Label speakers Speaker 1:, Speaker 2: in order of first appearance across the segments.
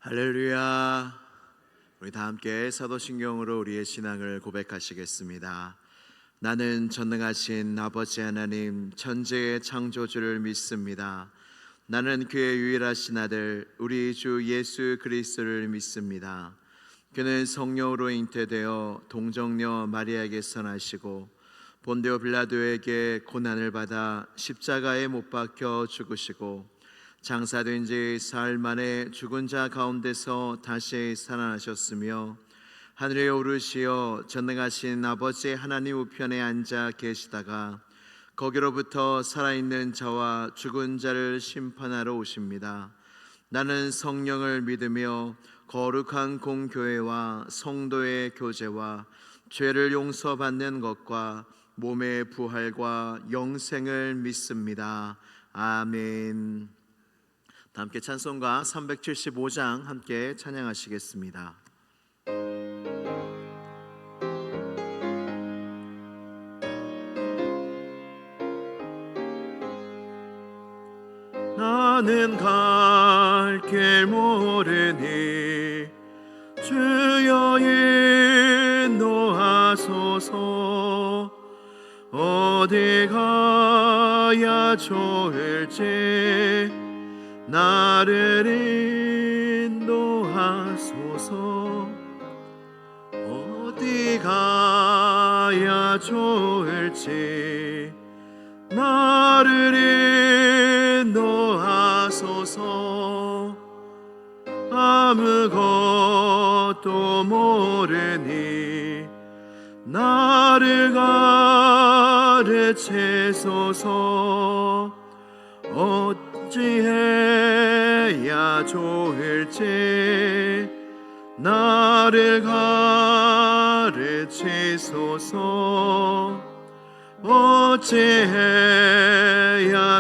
Speaker 1: 할렐루야. 우리 다 함께 사도신경으로 우리의 신앙을 고백하시겠습니다. 나는 전능하신 아버지 하나님 천지의 창조주를 믿습니다. 나는 그의 유일하신 아들 우리 주 예수 그리스도를 믿습니다. 그는 성령으로 잉태되어 동정녀 마리아에게서 나시고 본디오 빌라도에게 고난을 받아 십자가에 못 박혀 죽으시고 장사된 지 사흘 만에 죽은 자 가운데서 다시 살아나셨으며 하늘에 오르시어 전능하신 아버지 하나님 우편에 앉아 계시다가 거기로부터 살아있는 자와 죽은 자를 심판하러 오십니다. 나는 성령을 믿으며 거룩한 공교회와 성도의 교제와 죄를 용서받는 것과 몸의 부활과 영생을 믿습니다. 아멘. 함께 찬송가 375장 함께 찬양하시겠습니다. 나는 갈 길 모르니 주여 인도하소서. 어디 가야 좋을지 나를 인도하소서. 어디 가야 좋을지 나를 인도하소서. 아무것도 모르니 나를 가르치소서. 어찌해야 좋을지 나를 가르치소서. 어찌해야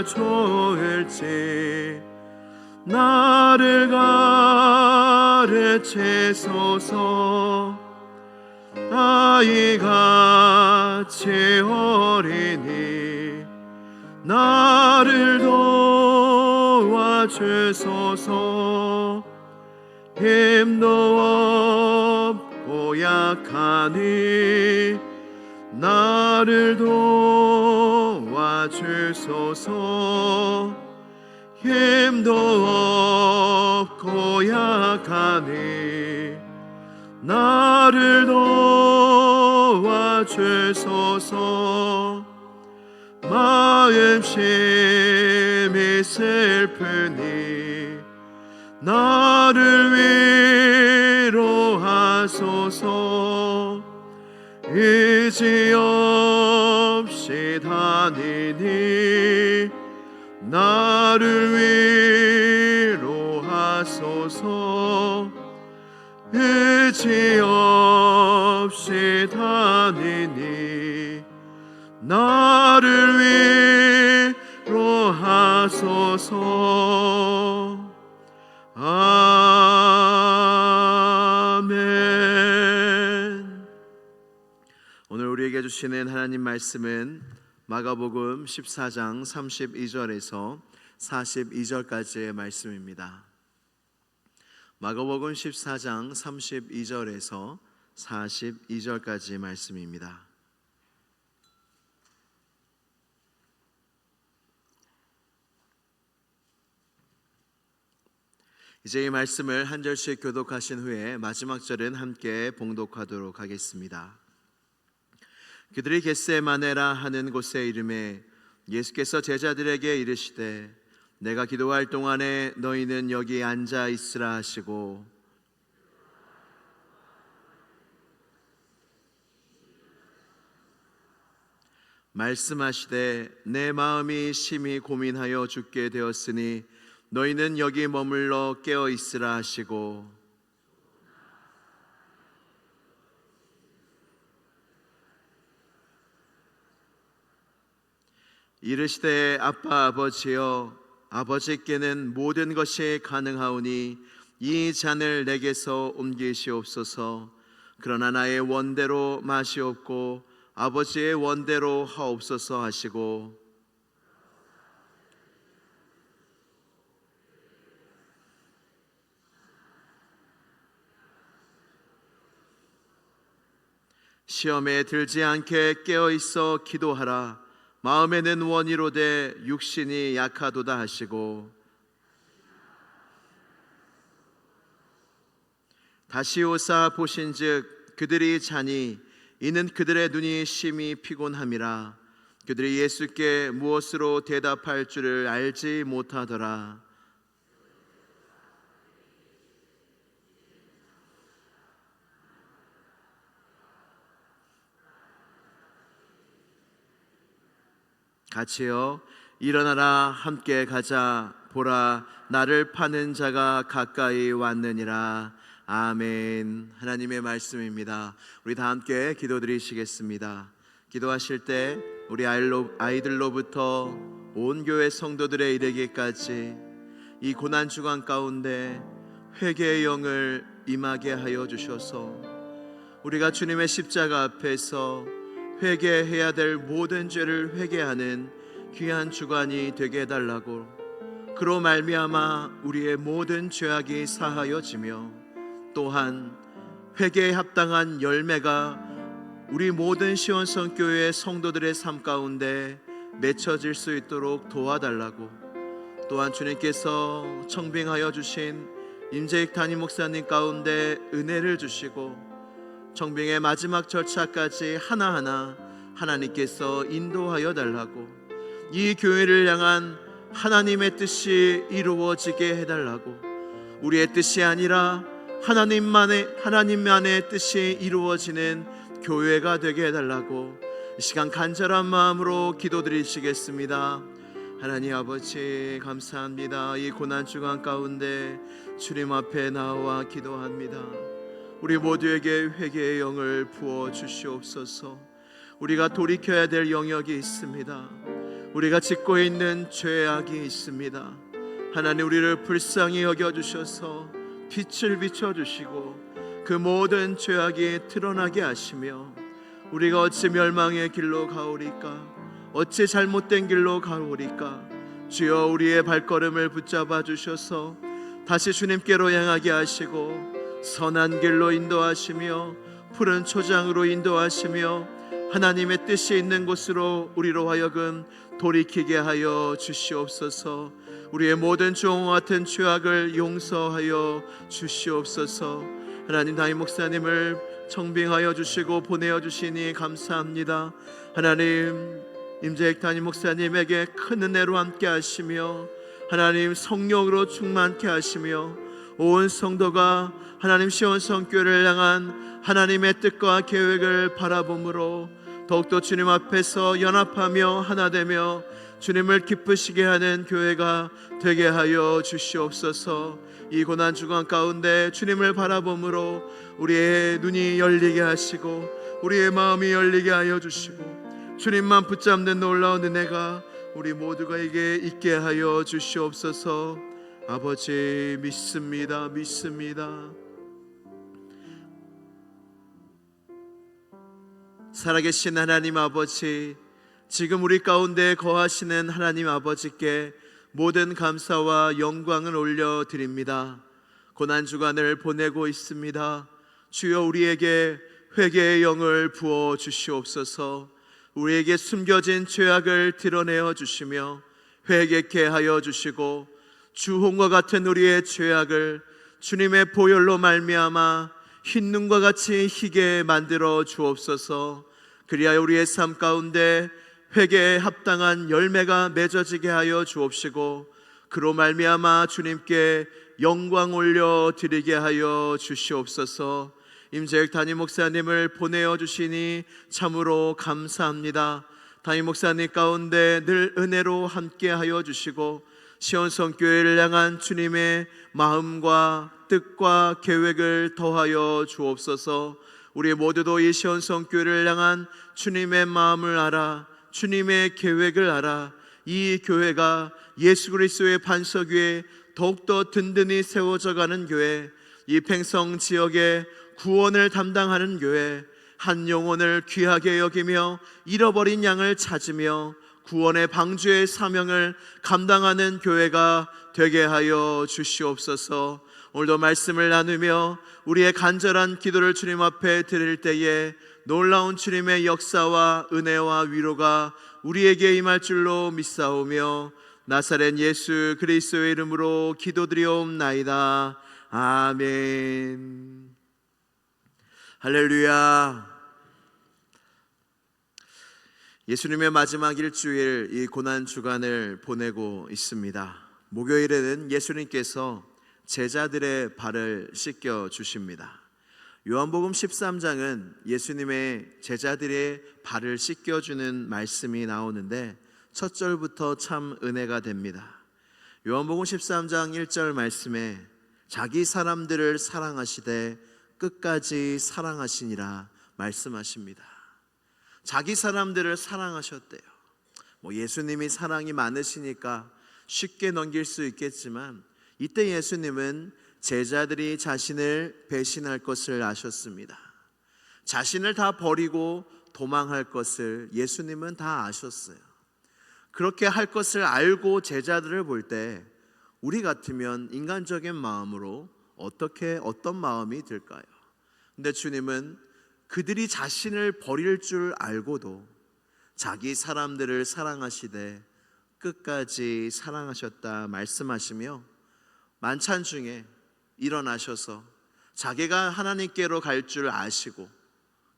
Speaker 1: 좋을지 나를 가르치소서. 아이같이 어리니 나를 도와주소서. 힘도 없고 약하니 나를 도와주소서. 힘도 없고 약하니 나를 도와주소서. 마음심이 슬프니 나를 위로하소서. 의지 없이 다니니 나를 위로하소서. 의지 없이 다니니 나를 위로하소서. 아멘. 오늘 우리에게 주시는 하나님 말씀은 마가복음 14장 32절에서 42절까지의 말씀입니다. 마가복음 14장 32절에서 42절까지의 말씀입니다. 이제 이 말씀을 한 절씩 교독하신 후에 마지막 절은 함께 봉독하도록 하겠습니다. 그들이 겟세마네라 하는 곳에 이르매 예수께서 제자들에게 이르시되 내가 기도할 동안에 너희는 여기 앉아 있으라 하시고 말씀하시되 내 마음이 심히 고민하여 죽게 되었으니 너희는 여기 머물러 깨어 있으라 하시고 이르시되 아빠 아버지여 아버지께는 모든 것이 가능하오니 이 잔을 내게서 옮기시옵소서. 그러나 나의 원대로 마시옵고 아버지의 원대로 하옵소서 하시고 시험에 들지 않게 깨어 있어 기도하라. 마음에는 원이로되 육신이 약하도다 하시고, 다시 오사 보신즉 그들이 자니 이는 그들의 눈이 심히 피곤함이라. 그들이 예수께 무엇으로 대답할 줄을 알지 못하더라. 같이요. 일어나라, 함께 가자. 보라, 나를 파는 자가 가까이 왔느니라. 아멘. 하나님의 말씀입니다. 우리 다 함께 기도드리시겠습니다. 기도하실 때 우리 아이들로부터 온 교회 성도들의 이르기까지 이 고난 주간 가운데 회개의 영을 임하게 하여 주셔서 우리가 주님의 십자가 앞에서 회개해야 될 모든 죄를 회개하는 귀한 주간이 되게 해달라고, 그로 말미암아 우리의 모든 죄악이 사하여지며 또한 회개에 합당한 열매가 우리 모든 시온성교회 성도들의 삶 가운데 맺혀질 수 있도록 도와달라고, 또한 주님께서 청빙하여 주신 임재익 담임 목사님 가운데 은혜를 주시고 청빙의 마지막 절차까지 하나하나 하나님께서 인도하여 달라고, 이 교회를 향한 하나님의 뜻이 이루어지게 해달라고, 우리의 뜻이 아니라 하나님만의 뜻이 이루어지는 교회가 되게 해달라고 이 시간 간절한 마음으로 기도드리시겠습니다. 하나님 아버지, 감사합니다. 이 고난주간 가운데 주님 앞에 나와 기도합니다. 우리 모두에게 회개의 영을 부어 주시옵소서. 우리가 돌이켜야 될 영역이 있습니다. 우리가 짓고 있는 죄악이 있습니다. 하나님, 우리를 불쌍히 여겨주셔서 빛을 비춰주시고 그 모든 죄악이 드러나게 하시며, 우리가 어찌 멸망의 길로 가오리까, 어찌 잘못된 길로 가오리까, 주여 우리의 발걸음을 붙잡아 주셔서 다시 주님께로 향하게 하시고 선한 길로 인도하시며 푸른 초장으로 인도하시며 하나님의 뜻이 있는 곳으로 우리로 하여금 돌이키게 하여 주시옵소서. 우리의 모든 주홍과 같은 죄악을 용서하여 주시옵소서. 하나님, 담임 목사님을 청빙하여 주시고 보내어 주시니 감사합니다. 하나님, 임재익 담임 목사님에게 큰 은혜로 함께 하시며 하나님 성령으로 충만케 하시며 온 성도가 하나님 시온성교회를 향한 하나님의 뜻과 계획을 바라봄으로 더욱더 주님 앞에서 연합하며 하나되며 주님을 기쁘시게 하는 교회가 되게 하여 주시옵소서. 이 고난 주간 가운데 주님을 바라봄으로 우리의 눈이 열리게 하시고 우리의 마음이 열리게 하여 주시고 주님만 붙잡는 놀라운 은혜가 우리 모두가에게 있게 하여 주시옵소서. 아버지, 믿습니다. 살아계신 하나님 아버지, 지금 우리 가운데 거하시는 하나님 아버지께 모든 감사와 영광을 올려드립니다. 고난주간을 보내고 있습니다. 주여, 우리에게 회개의 영을 부어 주시옵소서. 우리에게 숨겨진 죄악을 드러내어 주시며 회개케 하여 주시고 주홍과 같은 우리의 죄악을 주님의 보혈로 말미암아 흰눈과 같이 희게 만들어 주옵소서. 그리하여 우리의 삶 가운데 회개에 합당한 열매가 맺어지게 하여 주옵시고 그로 말미암아 주님께 영광 올려 드리게 하여 주시옵소서. 임재익 담임 목사님을 보내어 주시니 참으로 감사합니다. 담임 목사님 가운데 늘 은혜로 함께 하여 주시고 시온성교회를 향한 주님의 마음과 뜻과 계획을 더하여 주옵소서. 우리 모두도 이 시온성교회를 향한 주님의 마음을 알아 주님의 계획을 알아 이 교회가 예수 그리스도의 반석 위에 더욱더 든든히 세워져 가는 교회, 이 팽성 지역의 구원을 담당하는 교회, 한 영혼을 귀하게 여기며 잃어버린 양을 찾으며 구원의 방주의 사명을 감당하는 교회가 되게 하여 주시옵소서. 오늘도 말씀을 나누며 우리의 간절한 기도를 주님 앞에 드릴 때에 놀라운 주님의 역사와 은혜와 위로가 우리에게 임할 줄로 믿사오며 나사렛 예수 그리스도의 이름으로 기도드리옵나이다. 아멘. 할렐루야. 예수님의 마지막 일주일, 이 고난 주간을 보내고 있습니다. 목요일에는 예수님께서 제자들의 발을 씻겨 주십니다. 요한복음 13장은 예수님의 제자들의 발을 씻겨주는 말씀이 나오는데 첫 절부터 참 은혜가 됩니다. 요한복음 13장 1절 말씀에 자기 사람들을 사랑하시되 끝까지 사랑하시니라 말씀하십니다. 자기 사람들을 사랑하셨대요. 예수님이 사랑이 많으시니까 쉽게 넘길 수 있겠지만 이때 예수님은 제자들이 자신을 배신할 것을 아셨습니다. 자신을 다 버리고 도망할 것을 예수님은 다 아셨어요. 그렇게 할 것을 알고 제자들을 볼 때 우리 같으면 인간적인 마음으로 어떤 마음이 들까요? 근데 주님은 그들이 자신을 버릴 줄 알고도 자기 사람들을 사랑하시되 끝까지 사랑하셨다 말씀하시며 만찬 중에 일어나셔서 자기가 하나님께로 갈 줄 아시고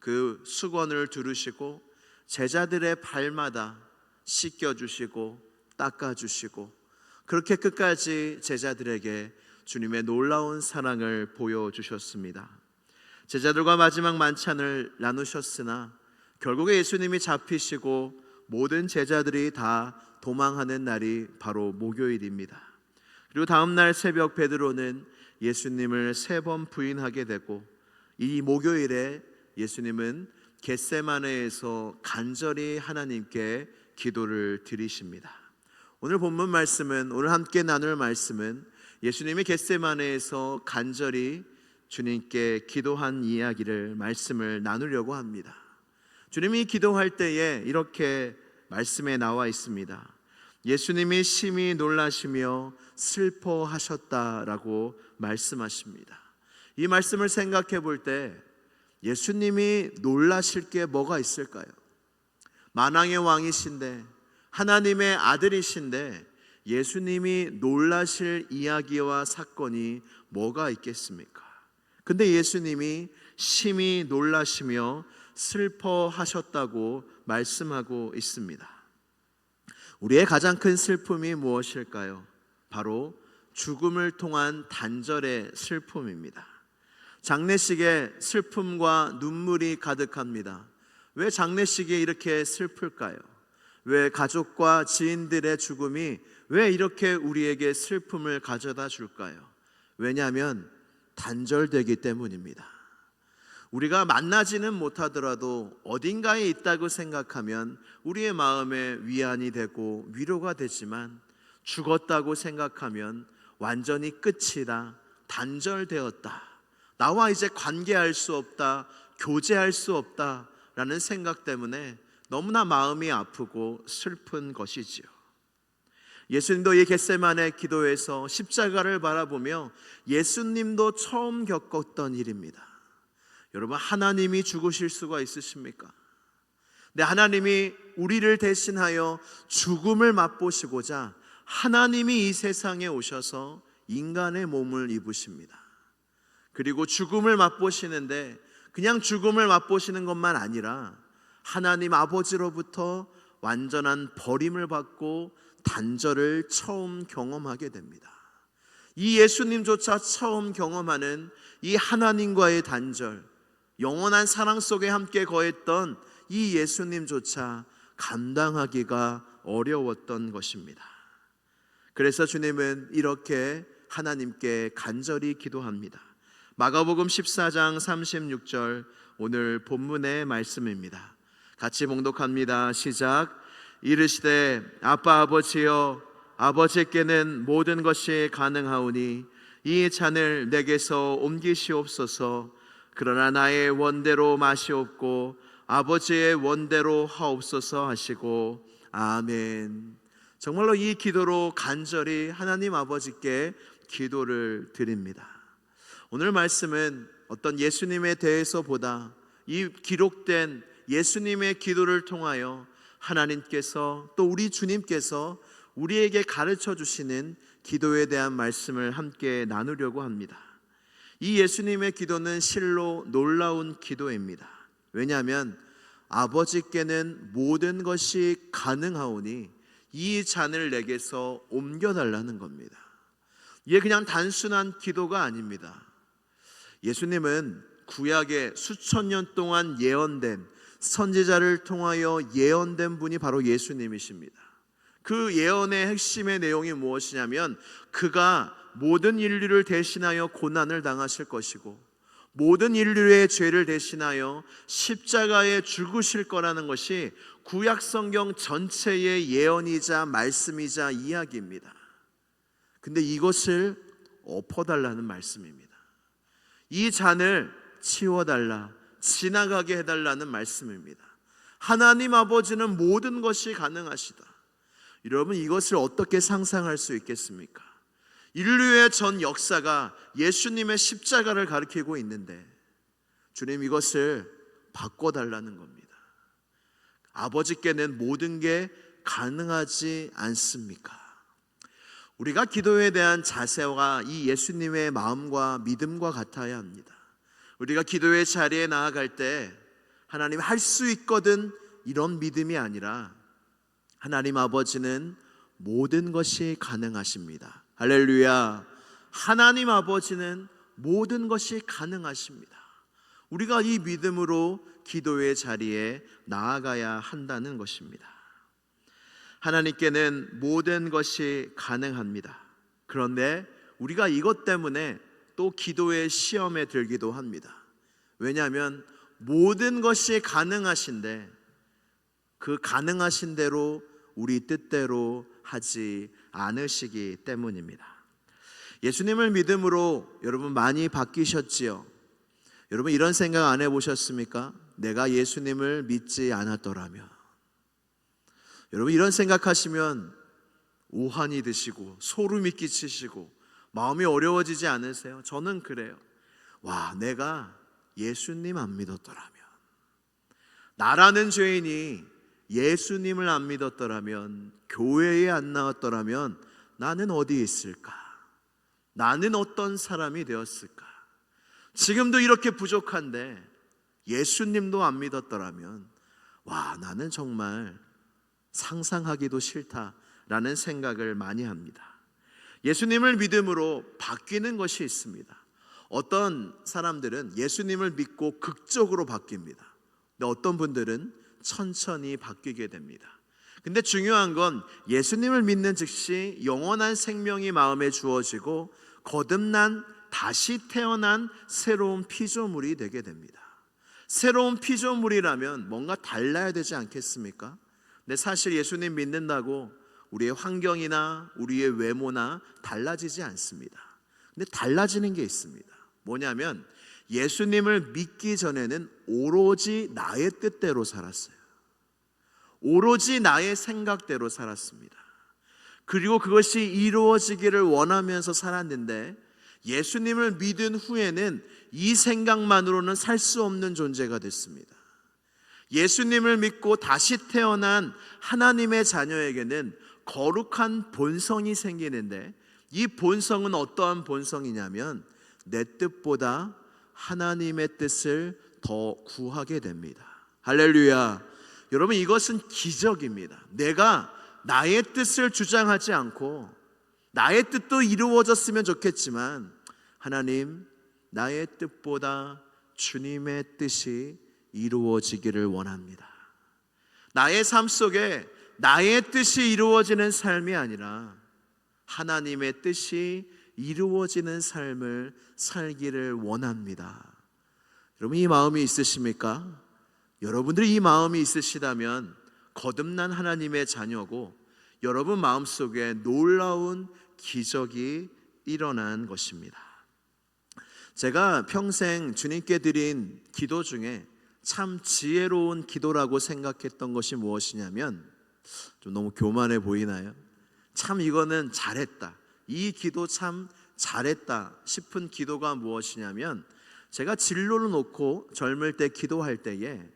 Speaker 1: 그 수건을 두르시고 제자들의 발마다 씻겨주시고 닦아주시고 그렇게 끝까지 제자들에게 주님의 놀라운 사랑을 보여주셨습니다. 제자들과 마지막 만찬을 나누셨으나 결국에 예수님이 잡히시고 모든 제자들이 다 도망하는 날이 바로 목요일입니다. 그리고 다음날 새벽 베드로는 예수님을 3번 부인하게 되고 이 목요일에 예수님은 겟세마네에서 간절히 하나님께 기도를 드리십니다. 오늘 본문 말씀은, 오늘 함께 나눌 말씀은 예수님이 겟세마네에서 간절히 주님께 기도한 이야기를 말씀을 나누려고 합니다. 주님이 기도할 때에 이렇게 말씀에 나와 있습니다. 예수님이 심히 놀라시며 슬퍼하셨다라고 말씀하십니다. 이 말씀을 생각해 볼 때 예수님이 놀라실 게 뭐가 있을까요? 만왕의 왕이신데 하나님의 아들이신데 예수님이 놀라실 이야기와 사건이 뭐가 있겠습니까? 근데 예수님이 심히 놀라시며 슬퍼하셨다고 말씀하고 있습니다. 우리의 가장 큰 슬픔이 무엇일까요? 바로 죽음을 통한 단절의 슬픔입니다. 장례식에 슬픔과 눈물이 가득합니다. 왜 장례식이 이렇게 슬플까요? 왜 가족과 지인들의 죽음이 왜 이렇게 우리에게 슬픔을 가져다 줄까요? 왜냐하면 단절되기 때문입니다. 우리가 만나지는 못하더라도 어딘가에 있다고 생각하면 우리의 마음에 위안이 되고 위로가 되지만 죽었다고 생각하면 완전히 끝이다, 단절되었다, 나와 이제 관계할 수 없다, 교제할 수 없다 라는 생각 때문에 너무나 마음이 아프고 슬픈 것이지요. 예수님도 이 겟세마네 기도에서 십자가를 바라보며 예수님도 처음 겪었던 일입니다. 여러분, 하나님이 죽으실 수가 있으십니까? 근데 하나님이 우리를 대신하여 죽음을 맛보시고자 하나님이 이 세상에 오셔서 인간의 몸을 입으십니다. 그리고 죽음을 맛보시는데 그냥 죽음을 맛보시는 것만 아니라 하나님 아버지로부터 완전한 버림을 받고 단절을 처음 경험하게 됩니다. 이 예수님조차 처음 경험하는 이 하나님과의 단절, 영원한 사랑 속에 함께 거했던 이 예수님조차 감당하기가 어려웠던 것입니다. 그래서 주님은 이렇게 하나님께 간절히 기도합니다. 마가복음 14장 36절 오늘 본문의 말씀입니다. 같이 봉독합니다. 시작. 이르시되 아빠 아버지여, 아버지께는 모든 것이 가능하오니 이 잔을 내게서 옮기시옵소서. 그러나 나의 원대로 마시옵고 아버지의 원대로 하옵소서 하시고 아멘. 정말로 이 기도로 간절히 하나님 아버지께 기도를 드립니다. 오늘 말씀은 어떤 예수님에 대해서보다 이 기록된 예수님의 기도를 통하여 하나님께서 또 우리 주님께서 우리에게 가르쳐 주시는 기도에 대한 말씀을 함께 나누려고 합니다. 이 예수님의 기도는 실로 놀라운 기도입니다. 왜냐하면 아버지께는 모든 것이 가능하오니 이 잔을 내게서 옮겨달라는 겁니다. 이게 그냥 단순한 기도가 아닙니다. 예수님은 구약에 수천 년 동안 예언된 선지자를 통하여 예언된 분이 바로 예수님이십니다. 그 예언의 핵심의 내용이 무엇이냐면 그가 모든 인류를 대신하여 고난을 당하실 것이고 모든 인류의 죄를 대신하여 십자가에 죽으실 거라는 것이 구약 성경 전체의 예언이자 말씀이자 이야기입니다. 근데 이것을 엎어달라는 말씀입니다. 이 잔을 치워달라, 지나가게 해달라는 말씀입니다. 하나님 아버지는 모든 것이 가능하시다. 여러분, 이것을 어떻게 상상할 수 있겠습니까? 인류의 전 역사가 예수님의 십자가를 가리키고 있는데 주님 이것을 바꿔달라는 겁니다. 아버지께는 모든 게 가능하지 않습니까? 우리가 기도에 대한 자세가 이 예수님의 마음과 믿음과 같아야 합니다. 우리가 기도의 자리에 나아갈 때 하나님 할 수 있거든 이런 믿음이 아니라 하나님 아버지는 모든 것이 가능하십니다. 할렐루야. 하나님 아버지는 모든 것이 가능하십니다. 우리가 이 믿음으로 기도의 자리에 나아가야 한다는 것입니다. 하나님께는 모든 것이 가능합니다. 그런데 우리가 이것 때문에 또 기도의 시험에 들기도 합니다. 왜냐하면 모든 것이 가능하신데 그 가능하신 대로 우리 뜻대로 하지 않으시기 때문입니다. 예수님을 믿음으로 여러분 많이 바뀌셨지요? 여러분 이런 생각 안 해보셨습니까? 내가 예수님을 믿지 않았더라면. 여러분 이런 생각하시면 오한이 드시고 소름이 끼치시고 마음이 어려워지지 않으세요? 저는 그래요. 와, 내가 예수님 안 믿었더라면, 나라는 죄인이 예수님을 안 믿었더라면, 교회에 안 나왔더라면 나는 어디에 있을까? 나는 어떤 사람이 되었을까? 지금도 이렇게 부족한데 예수님도 안 믿었더라면 와, 나는 정말 상상하기도 싫다라는 생각을 많이 합니다. 예수님을 믿음으로 바뀌는 것이 있습니다. 어떤 사람들은 예수님을 믿고 극적으로 바뀝니다. 근데 어떤 분들은 천천히 바뀌게 됩니다. 근데 중요한 건 예수님을 믿는 즉시 영원한 생명이 마음에 주어지고 거듭난 다시 태어난 새로운 피조물이 되게 됩니다. 새로운 피조물이라면 뭔가 달라야 되지 않겠습니까? 근데 사실 예수님 믿는다고 우리의 환경이나 우리의 외모나 달라지지 않습니다. 근데 달라지는 게 있습니다. 뭐냐면 예수님을 믿기 전에는 오로지 나의 뜻대로 살았어요. 오로지 나의 생각대로 살았습니다. 그리고 그것이 이루어지기를 원하면서 살았는데 예수님을 믿은 후에는 이 생각만으로는 살 수 없는 존재가 됐습니다. 예수님을 믿고 다시 태어난 하나님의 자녀에게는 거룩한 본성이 생기는데 이 본성은 어떠한 본성이냐면 내 뜻보다 하나님의 뜻을 더 구하게 됩니다. 할렐루야. 여러분 이것은 기적입니다. 내가 나의 뜻을 주장하지 않고 나의 뜻도 이루어졌으면 좋겠지만 하나님 나의 뜻보다 주님의 뜻이 이루어지기를 원합니다. 나의 삶 속에 나의 뜻이 이루어지는 삶이 아니라 하나님의 뜻이 이루어지는 삶을 살기를 원합니다. 여러분 이 마음이 있으십니까? 여러분들이 이 마음이 있으시다면 거듭난 하나님의 자녀고 여러분 마음속에 놀라운 기적이 일어난 것입니다. 제가 평생 주님께 드린 기도 중에 참 지혜로운 기도라고 생각했던 것이 무엇이냐면 좀 너무 교만해 보이나요? 참 이거는 잘했다, 이 기도 참 잘했다 싶은 기도가 무엇이냐면, 제가 진로를 놓고 젊을 때 기도할 때에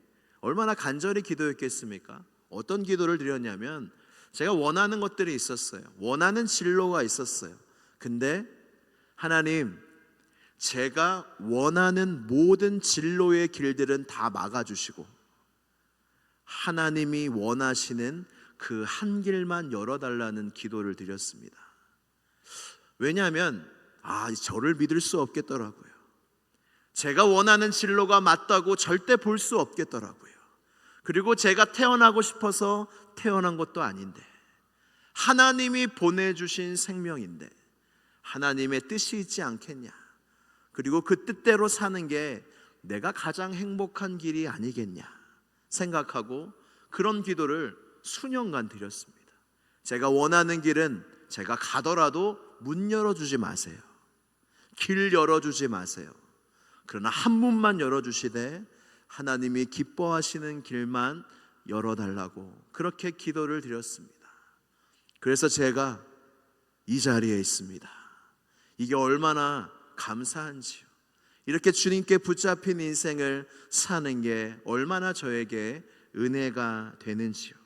Speaker 1: 얼마나 간절히 기도했겠습니까? 어떤 기도를 드렸냐면, 제가 원하는 것들이 있었어요. 원하는 진로가 있었어요. 근데 하나님, 제가 원하는 모든 진로의 길들은 다 막아주시고 하나님이 원하시는 그 한 길만 열어달라는 기도를 드렸습니다. 왜냐하면 저를 믿을 수 없겠더라고요. 제가 원하는 진로가 맞다고 절대 볼 수 없겠더라고요. 그리고 제가 태어나고 싶어서 태어난 것도 아닌데, 하나님이 보내주신 생명인데 하나님의 뜻이 있지 않겠냐, 그리고 그 뜻대로 사는 게 내가 가장 행복한 길이 아니겠냐 생각하고 그런 기도를 수년간 드렸습니다. 제가 원하는 길은 제가 가더라도 문 열어주지 마세요. 길 열어주지 마세요. 그러나 한 문만 열어주시되 하나님이 기뻐하시는 길만 열어달라고 그렇게 기도를 드렸습니다. 그래서 제가 이 자리에 있습니다. 이게 얼마나 감사한지요. 이렇게 주님께 붙잡힌 인생을 사는 게 얼마나 저에게 은혜가 되는지요.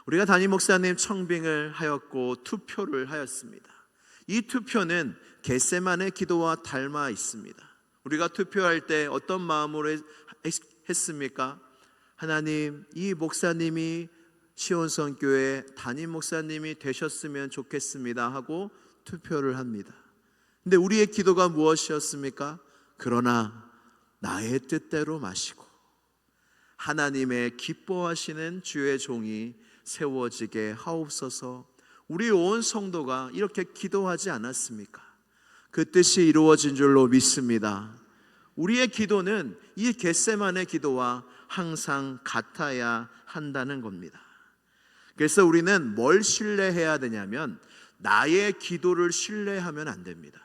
Speaker 1: 우리가 담임 목사님 청빙을 하였고 투표를 하였습니다. 이 투표는 겟세마네 기도와 닮아 있습니다. 우리가 투표할 때 어떤 마음으로 했습니까? 하나님, 이 목사님이 시온성교회 담임 목사님이 되셨으면 좋겠습니다 하고 투표를 합니다. 근데 우리의 기도가 무엇이었습니까? 그러나 나의 뜻대로 마시고 하나님의 기뻐하시는 주의 종이 세워지게 하옵소서. 우리 온 성도가 이렇게 기도하지 않았습니까? 그 뜻이 이루어진 줄로 믿습니다. 우리의 기도는 이 겟세마네 기도와 항상 같아야 한다는 겁니다. 그래서 우리는 뭘 신뢰해야 되냐면, 나의 기도를 신뢰하면 안 됩니다.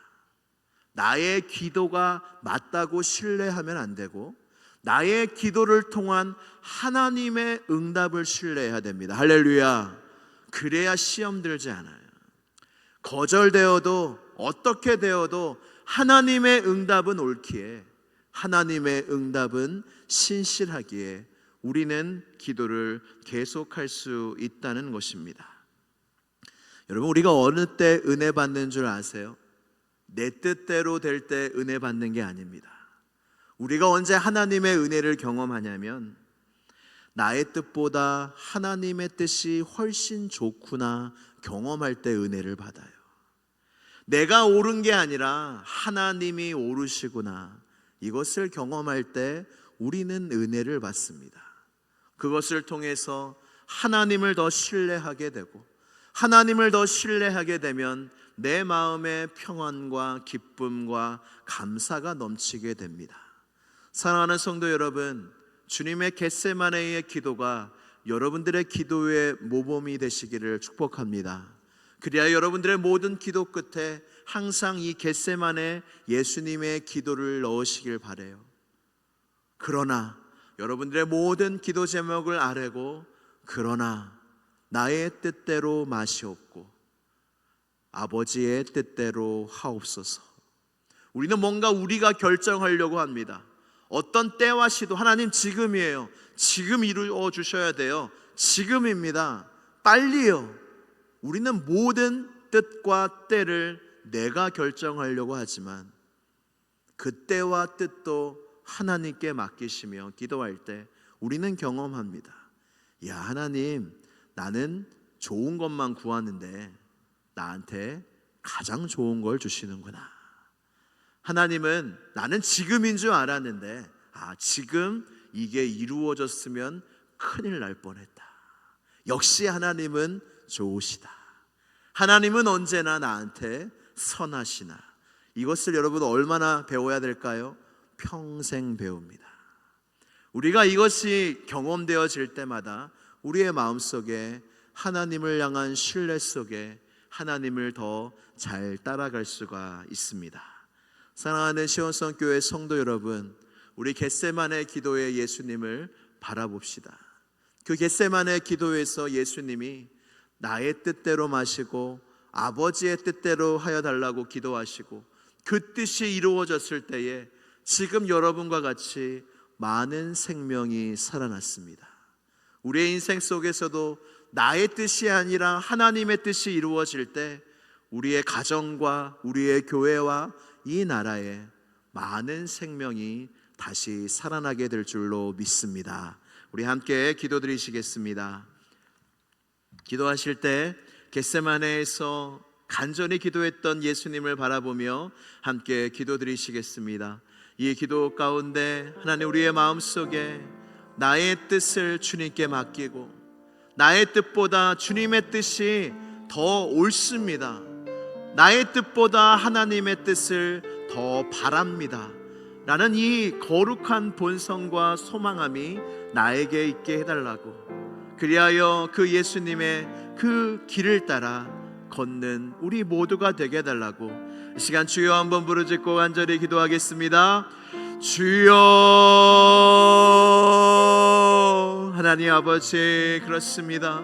Speaker 1: 나의 기도가 맞다고 신뢰하면 안 되고, 나의 기도를 통한 하나님의 응답을 신뢰해야 됩니다. 할렐루야. 그래야 시험 들지 않아요. 거절되어도 어떻게 되어도 하나님의 응답은 옳기에, 하나님의 응답은 신실하기에 우리는 기도를 계속할 수 있다는 것입니다. 여러분, 우리가 어느 때 은혜 받는 줄 아세요? 내 뜻대로 될 때 은혜 받는 게 아닙니다. 우리가 언제 하나님의 은혜를 경험하냐면, 나의 뜻보다 하나님의 뜻이 훨씬 좋구나 경험할 때 은혜를 받아요. 내가 옳은 게 아니라 하나님이 옳으시구나, 이것을 경험할 때 우리는 은혜를 받습니다. 그것을 통해서 하나님을 더 신뢰하게 되고, 하나님을 더 신뢰하게 되면 내 마음에 평안과 기쁨과 감사가 넘치게 됩니다. 사랑하는 성도 여러분, 주님의 겟세마네의 기도가 여러분들의 기도의 모범이 되시기를 축복합니다. 그래야 여러분들의 모든 기도 끝에 항상 이 겟세마네 예수님의 기도를 넣으시길 바라요. 그러나 여러분들의 모든 기도 제목을 아뢰고, 그러나 나의 뜻대로 마시옵고 아버지의 뜻대로 하옵소서. 우리는 뭔가 우리가 결정하려고 합니다. 어떤 때와 시도, 하나님 지금이에요. 지금 이루어 주셔야 돼요. 지금입니다. 빨리요. 우리는 모든 뜻과 때를 내가 결정하려고 하지만 그 때와 뜻도 하나님께 맡기시며 기도할 때 우리는 경험합니다. 야, 하나님, 나는 좋은 것만 구하는데 나한테 가장 좋은 걸 주시는구나. 하나님은 나는 지금인 줄 알았는데 지금 이게 이루어졌으면 큰일 날 뻔했다. 역시 하나님은 좋으시다. 하나님은 언제나 나한테 선하시나. 이것을 여러분 얼마나 배워야 될까요? 평생 배웁니다. 우리가 이것이 경험되어질 때마다 우리의 마음속에 하나님을 향한 신뢰 속에 하나님을 더 잘 따라갈 수가 있습니다. 사랑하는 시온성교회 성도 여러분, 우리 겟세마네 기도의 예수님을 바라봅시다. 그 겟세마네 기도에서 예수님이 나의 뜻대로 마시고 아버지의 뜻대로 하여 달라고 기도하시고 그 뜻이 이루어졌을 때에 지금 여러분과 같이 많은 생명이 살아났습니다. 우리의 인생 속에서도 나의 뜻이 아니라 하나님의 뜻이 이루어질 때 우리의 가정과 우리의 교회와 이 나라에 많은 생명이 다시 살아나게 될 줄로 믿습니다. 우리 함께 기도드리시겠습니다. 기도하실 때 겟세마네에서 간절히 기도했던 예수님을 바라보며 함께 기도드리시겠습니다. 이 기도 가운데 하나님, 우리의 마음속에 나의 뜻을 주님께 맡기고 나의 뜻보다 주님의 뜻이 더 옳습니다. 나의 뜻보다 하나님의 뜻을 더 바랍니다 라는 이 거룩한 본성과 소망함이 나에게 있게 해달라고, 그리하여 그 예수님의 그 길을 따라 걷는 우리 모두가 되게 해달라고 이 시간 주여 한번 부르짖고 간절히 기도하겠습니다. 주여. 하나님 아버지, 그렇습니다.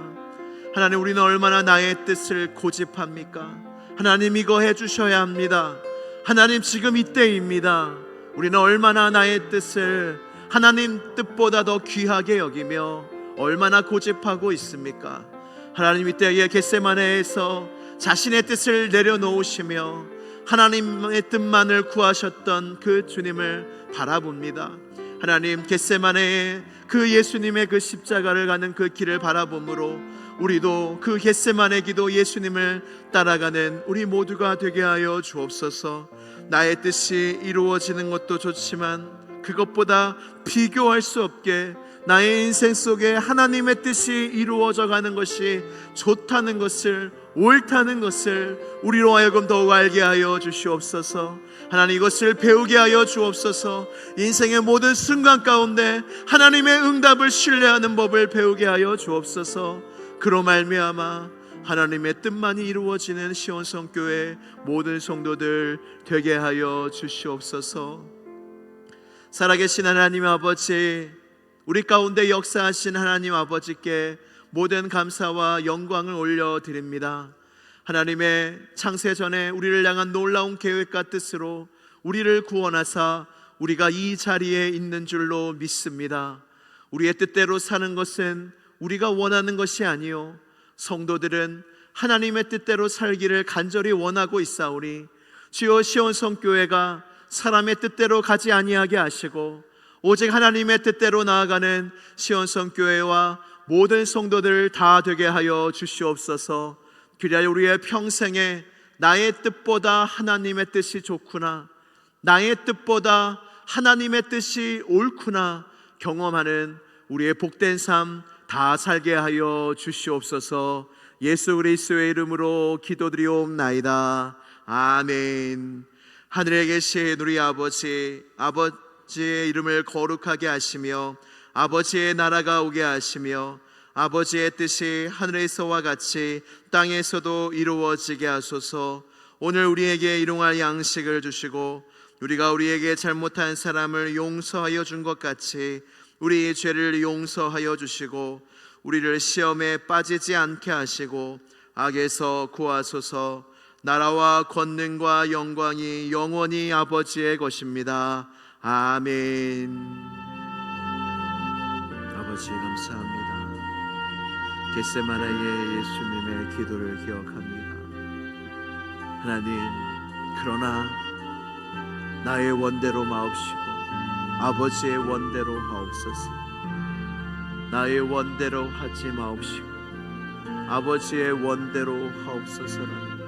Speaker 1: 하나님, 우리는 얼마나 나의 뜻을 고집합니까? 하나님, 이거 해주셔야 합니다. 하나님, 지금 이때입니다. 우리는 얼마나 나의 뜻을 하나님 뜻보다 더 귀하게 여기며 얼마나 고집하고 있습니까? 하나님, 이때에 겟세마네에서 자신의 뜻을 내려놓으시며 하나님의 뜻만을 구하셨던 그 주님을 바라봅니다. 하나님, 겟세마네의 그 예수님의 그 십자가를 가는 그 길을 바라봄으로 우리도 그 겟세마네 기도 예수님을 따라가는 우리 모두가 되게 하여 주옵소서. 나의 뜻이 이루어지는 것도 좋지만 그것보다 비교할 수 없게 나의 인생 속에 하나님의 뜻이 이루어져 가는 것이 좋다는 것을, 옳다는 것을 우리로 하여금 더욱 알게 하여 주시옵소서. 하나님, 이것을 배우게 하여 주옵소서. 인생의 모든 순간 가운데 하나님의 응답을 신뢰하는 법을 배우게 하여 주옵소서. 그로 말미암아 하나님의 뜻만이 이루어지는 시온성교회 모든 성도들 되게 하여 주시옵소서. 살아계신 하나님 아버지, 우리 가운데 역사하신 하나님 아버지께 모든 감사와 영광을 올려드립니다. 하나님의 창세전에 우리를 향한 놀라운 계획과 뜻으로 우리를 구원하사 우리가 이 자리에 있는 줄로 믿습니다. 우리의 뜻대로 사는 것은 우리가 원하는 것이 아니요 성도들은 하나님의 뜻대로 살기를 간절히 원하고 있사오니 주여, 시온성교회가 사람의 뜻대로 가지 아니하게 하시고 오직 하나님의 뜻대로 나아가는 시온성교회와 모든 성도들 다 되게 하여 주시옵소서. 그리하여 우리의 평생에 나의 뜻보다 하나님의 뜻이 좋구나, 나의 뜻보다 하나님의 뜻이 옳구나 경험하는 우리의 복된 삶 다 살게 하여 주시옵소서. 예수 그리스도의 이름으로 기도드리옵나이다. 아멘. 하늘에 계신 우리 아버지, 아버지의 이름을 거룩하게 하시며 아버지의 나라가 오게 하시며 아버지의 뜻이 하늘에서와 같이 땅에서도 이루어지게 하소서. 오늘 우리에게 일용할 양식을 주시고 우리가 우리에게 잘못한 사람을 용서하여 준 것 같이 우리의 죄를 용서하여 주시고 우리를 시험에 빠지지 않게 하시고 악에서 구하소서. 나라와 권능과 영광이 영원히 아버지의 것입니다. 아멘. 아버지, 감사합니다. 겟세마네의 예수님의 기도를 기억합니다. 하나님, 그러나 나의 원대로 마옵시고 아버지의 원대로 하옵소서. 나의 원대로 하지 마옵시고 아버지의 원대로 하옵소서라는